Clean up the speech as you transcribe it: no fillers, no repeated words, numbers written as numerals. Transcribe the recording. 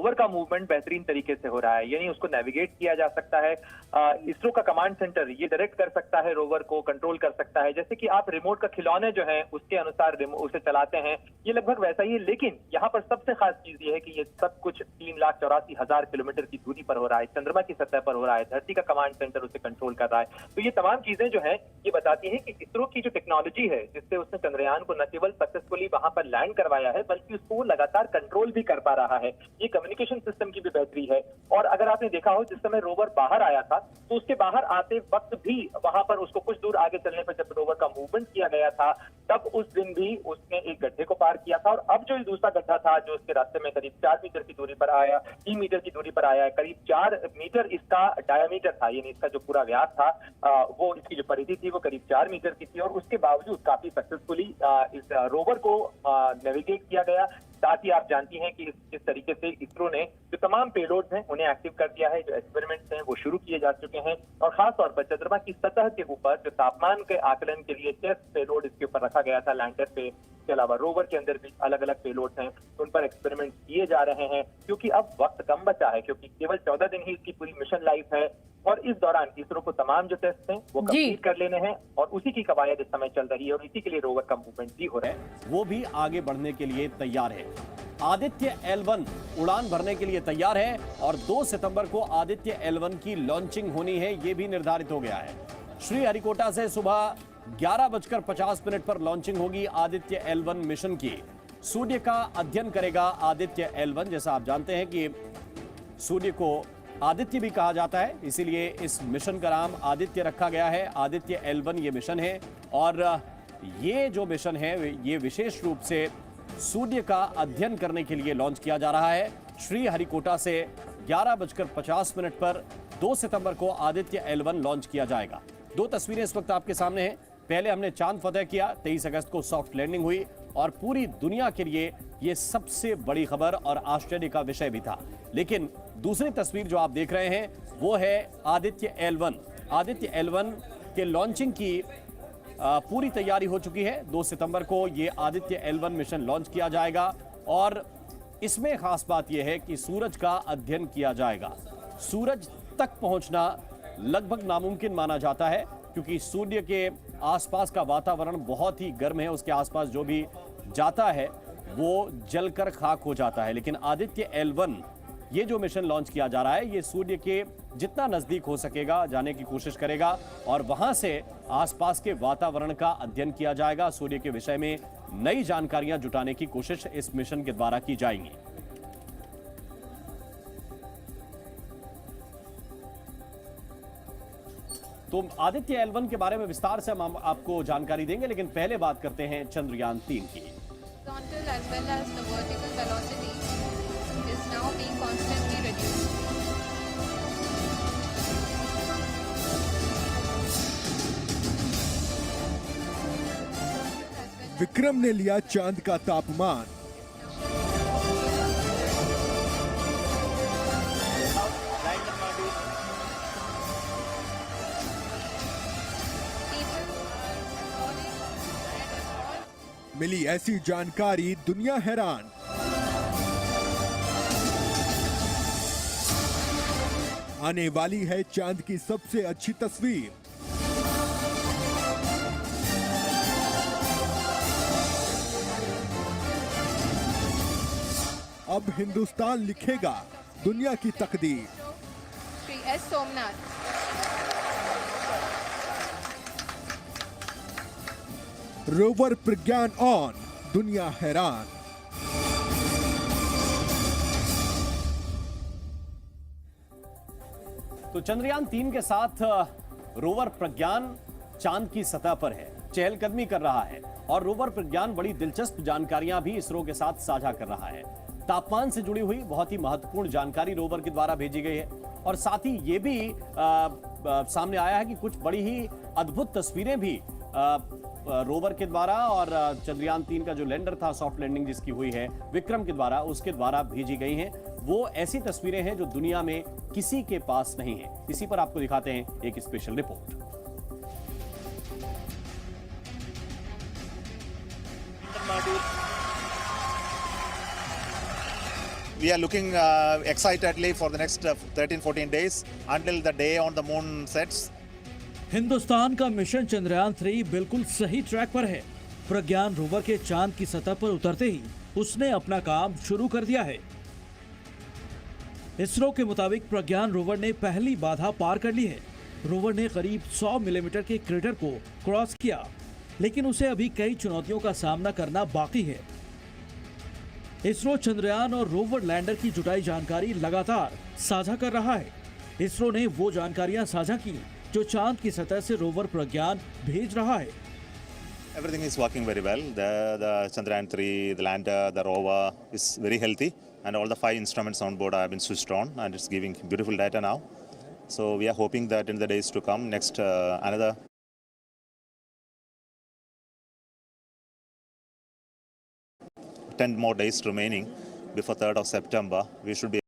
Rover का movement बेहतरीन तरीके से हो रहा है, यानी उसको नेविगेट किया जा सकता है। इसरो का कमांड सेंटर ये डायरेक्ट कर सकता है, रोवर को कंट्रोल कर सकता है, जैसे कि आप रिमोट का खिलौने जो है उसके अनुसार उसे चलाते हैं, ये लगभग वैसा ही है। लेकिन यहाँ पर सबसे खास चीज ये है कि ये सब कुछ 3,84,000 किलोमीटर की दूरी पर हो रहा है, चंद्रमा की सतह पर हो रहा है, धरती का कमांड सेंटर उसे कंट्रोल कर रहा है। तो ये तमाम चीजें जो है ये बताती है कि इसरो की जो टेक्नोलॉजी है, जिससे उसने चंद्रयान को न केवल सक्सेसफुली वहां पर लैंड करवाया है, बल्कि उसको लगातार कंट्रोल भी कर पा रहा है। ये कम्युनिकेशन सिस्टम की भी बेहतरी है। और अगर आपने देखा हो, जिस समय रोवर बाहर आया था, तो उसके बाहर आते वक्त भी वहां पर उसको कुछ दूर आगे चलने पर जब रोवर का मूवमेंट किया गया था, तब उस दिन भी उसने एक गड्ढे को पार किया था। और अब जो दूसरा गड्ढा था जो उसके रास्ते में करीब 4 मीटर की दूरी पर आया, 3 मीटर की दूरी पर आया है, करीब 4 मीटर इसका डायमीटर था, यानी इसका जो पूरा व्यास था, वो इसकी जो परिधि थी वो करीब 4 मीटर की थी। और उसके बावजूद काफी सक्सेसफुली इस रोवर को नेविगेट किया गया। साथ ही आप जानती हैं कि इस तरीके से इसरो ने जो तमाम पेलोड्स हैं उन्हें एक्टिव कर दिया है, जो एक्सपेरिमेंट्स हैं वो शुरू किए जा चुके हैं। और खासतौर पर चंद्रमा की सतह के ऊपर जो तापमान के आकलन के लिए टेस्ट पेलोड इसके ऊपर रखा गया था लैंडर पे, इसके अलावा रोवर के अंदर भी अलग अलग पेलोड्स हैं, उन पर एक्सपेरिमेंट्स किए जा रहे हैं। क्योंकि अब वक्त कम बचा है, क्योंकि केवल 14 दिन ही इसकी पूरी मिशन लाइफ है, और इस दौरान इसरो को तमाम जो टेस्ट हैं वो कंप्लीट कर लेने हैं, और उसी की कवायद इस समय चल रही है, और इसी के लिए रोवर का मूवमेंट भी हो रहा है। वो भी आगे बढ़ने के लिए तैयार है। आदित्य L1 उड़ान भरने के लिए तैयार है, और 2 सितंबर को आदित्य L1 की लॉन्चिंग होनी है, ये भी निर्धारित हो गया है। श्रीहरिकोटा से सुबह 11:50 पर लॉन्चिंग होगी आदित्य L1 मिशन की। सूर्य का अध्ययन करेगा आदित्य L1। जैसा आप जानते हैं कि सूर्य को आदित्य भी कहा जाता है, इसीलिए इस मिशन का नाम आदित्य रखा गया है। आदित्य L1 ये मिशन है, और ये जो मिशन है ये विशेष रूप से सूर्य का अध्ययन करने के लिए लॉन्च किया जा रहा है। श्रीहरिकोटा से 11:50 पर 2 सितंबर को आदित्य L1 लॉन्च किया जाएगा। 2 तस्वीरें इस वक्त आपके सामने हैं। पहले हमने चांद फतेह किया, 23 अगस्त को सॉफ्ट लैंडिंग हुई, और पूरी दुनिया के लिए ये सबसे बड़ी खबर और आश्चर्य का विषय भी था। लेकिन दूसरी तस्वीर जो आप देख रहे हैं वो है आदित्य L1। आदित्य L1 के लॉन्चिंग की पूरी तैयारी हो चुकी है। 2 सितंबर को ये आदित्य L1 मिशन लॉन्च किया जाएगा, और इसमें खास बात यह है कि सूरज का अध्ययन किया जाएगा। सूरज तक पहुंचना लगभग नामुमकिन माना जाता है, क्योंकि सूर्य के आसपास का वातावरण बहुत ही गर्म है, उसके आसपास जो भी जाता है वो जलकर खाक हो जाता है। लेकिन आदित्य L1 ये जो मिशन लॉन्च किया जा रहा है, ये सूर्य के जितना नजदीक हो सकेगा जाने की कोशिश करेगा, और वहां से आसपास के वातावरण का अध्ययन किया जाएगा। सूर्य के विषय में नई जानकारियां जुटाने की कोशिश इस मिशन के द्वारा की जाएगी। तो आदित्य L1 के बारे में विस्तार से हम आपको जानकारी देंगे, लेकिन पहले बात करते हैं चंद्रयान 3 की। विक्रम ने लिया चांद का तापमान। मिली ऐसी जानकारी, दुनिया हैरान। आने वाली है चांद की सबसे अच्छी तस्वीर। अब हिंदुस्तान लिखेगा दुनिया की तकदीर। Shri S Somnath. Rover Pragyan on, दुनिया हैरान। तो चंद्रयान 3 के साथ रोवर प्रज्ञान चांद की सतह पर है, चहलकदमी कर रहा है, और रोवर प्रज्ञान बड़ी दिलचस्प जानकारियां भी इसरो के साथ साझा कर रहा है। तापमान से जुड़ी हुई बहुत ही महत्वपूर्ण जानकारी रोवर के द्वारा भेजी गई है, और साथ ही ये भी सामने आया है कि कुछ बड़ी ही अद्भुत तस्वीरें भी रोवर के द्वारा और चंद्रयान 3 का जो लैंडर था, सॉफ्ट लैंडिंग जिसकी हुई है विक्रम के द्वारा, उसके द्वारा भेजी गई हैं। वो ऐसी तस्वीरें हैं जो दुनिया में किसी के पास नहीं है। इसी पर आपको दिखाते हैं एक special report. we are looking excitedly for the next 13-14 days until the day on the moon sets. Hindustan का मिशन चंद्रयान 3 बिल्कुल सही ट्रैक पर है। प्रज्ञान रोवर के चांद की सतह पर उतरते ही उसने अपना काम शुरू कर दिया है। इसरो के मुताबिक प्रज्ञान रोवर ने पहली बाधा पार कर ली है। रोवर ने करीब 100 मिलीमीटर के क्रेटर को क्रॉस किया, लेकिन उसे अभी कई चुनौतियों का सामना करना बाकी है। इसरो चंद्रयान और रोवर लैंडर की जुटाई जानकारी लगातार साझा कर रहा है। इसरो ने वो जानकारियां साझा की जो चांद की सतह से रोवर प्रज्ञान भेज रहा है। Everything is working very well. The Chandrayaan 3, the lander, the rover is very healthy, and all the 5 instruments on board have been switched on, and it's giving beautiful data now. So we are hoping that in the days to come, next another 10 more days remaining before 3rd of September, we should be